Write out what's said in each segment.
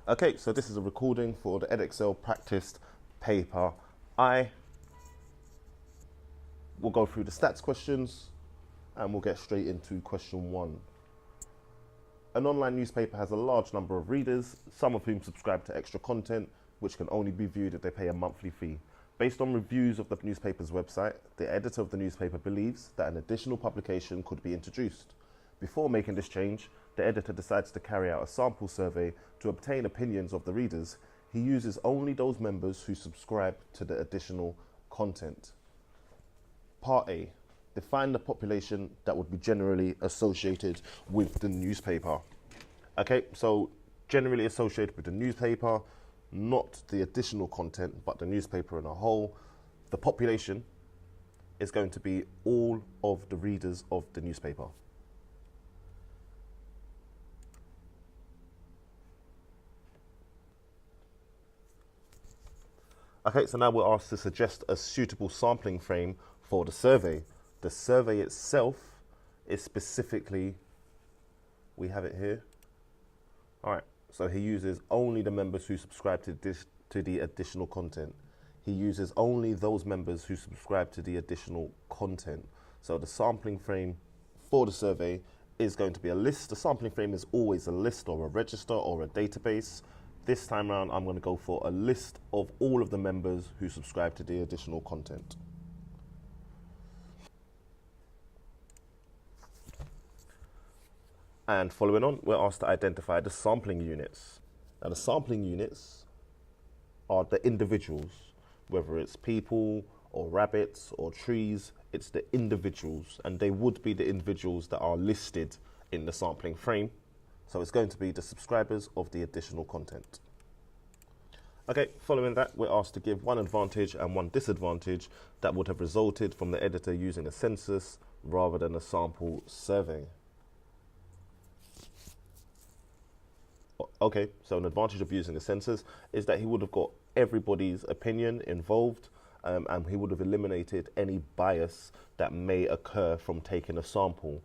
Okay, so this is a recording for the Edexcel practice paper. I will go through the stats questions and we'll get straight into question 1. An online newspaper has a large number of readers, some of whom subscribe to extra content, which can only be viewed if they pay a monthly fee. Based on reviews of the newspaper's website, the editor of the newspaper believes that an additional publication could be introduced. Before making this change, the editor decides to carry out a sample survey to obtain opinions of the readers. He uses only those members who subscribe to the additional content. Part A. Define the population that would be generally associated with the newspaper. Okay, so generally associated with the newspaper, not the additional content, but the newspaper in a whole. The population is going to be all of the readers of the newspaper. Okay, so now we're asked to suggest a suitable sampling frame for the survey. The survey itself is specifically, we have it here. All right, so he uses only the members who subscribe to the additional content. He uses only those members who subscribe to the additional content. So the sampling frame for the survey is going to be a list. The sampling frame is always a list or a register or a database. This time around, I'm going to go for a list of all of the members who subscribe to the additional content. And following on, we're asked to identify the sampling units. Now, the sampling units are the individuals, whether it's people or rabbits or trees, it's the individuals, and they would be the individuals that are listed in the sampling frame. So it's going to be the subscribers of the additional content. Okay, following that, we're asked to give one advantage and one disadvantage that would have resulted from the editor using a census rather than a sample survey. Okay, so an advantage of using a census is that he would have got everybody's opinion involved, and he would have eliminated any bias that may occur from taking a sample.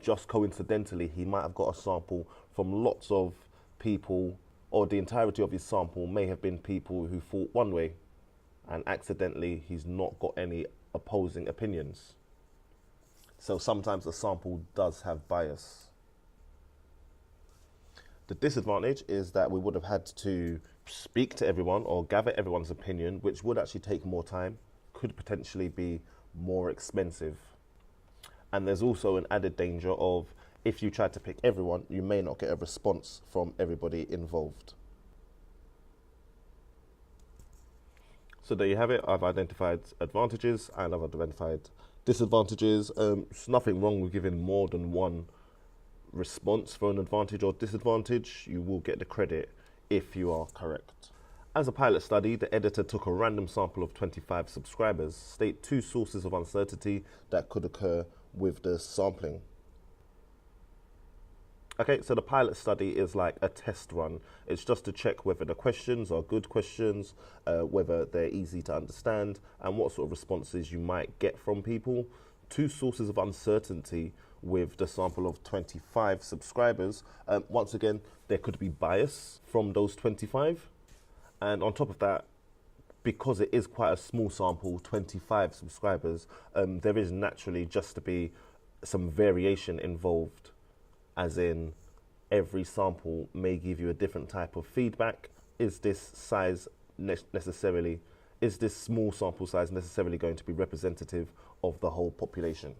Just coincidentally, he might have got a sample from lots of people, or the entirety of his sample may have been people who thought one way, and accidentally he's not got any opposing opinions. So sometimes a sample does have bias. The disadvantage is that we would have had to speak to everyone or gather everyone's opinion, which would actually take more time, could potentially be more expensive. And there's also an added danger of, if you try to pick everyone, you may not get a response from everybody involved. So there you have it. I've identified advantages and I've identified disadvantages. There's nothing wrong with giving more than one response for an advantage or disadvantage. You will get the credit if you are correct. As a pilot study, the editor took a random sample of 25 subscribers. State 2 sources of uncertainty that could occur with the sampling. Okay, so the pilot study is like a test run. It's just to check whether the questions are good questions, whether they're easy to understand, and what sort of responses you might get from people. 2 sources of uncertainty with the sample of 25 subscribers. Once again, there could be bias from those 25. And on top of that, because it is quite a small sample, 25 subscribers, there is naturally just to be some variation involved, as in every sample may give you a different type of feedback. Is this size necessarily, is this small sample size necessarily going to be representative of the whole population?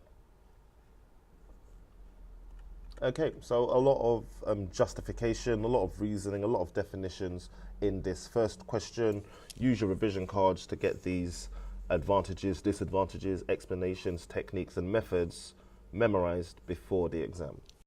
Okay, so a lot of justification, a lot of reasoning, a lot of definitions in this first question. Use your revision cards to get these advantages, disadvantages, explanations, techniques and methods memorized before the exam.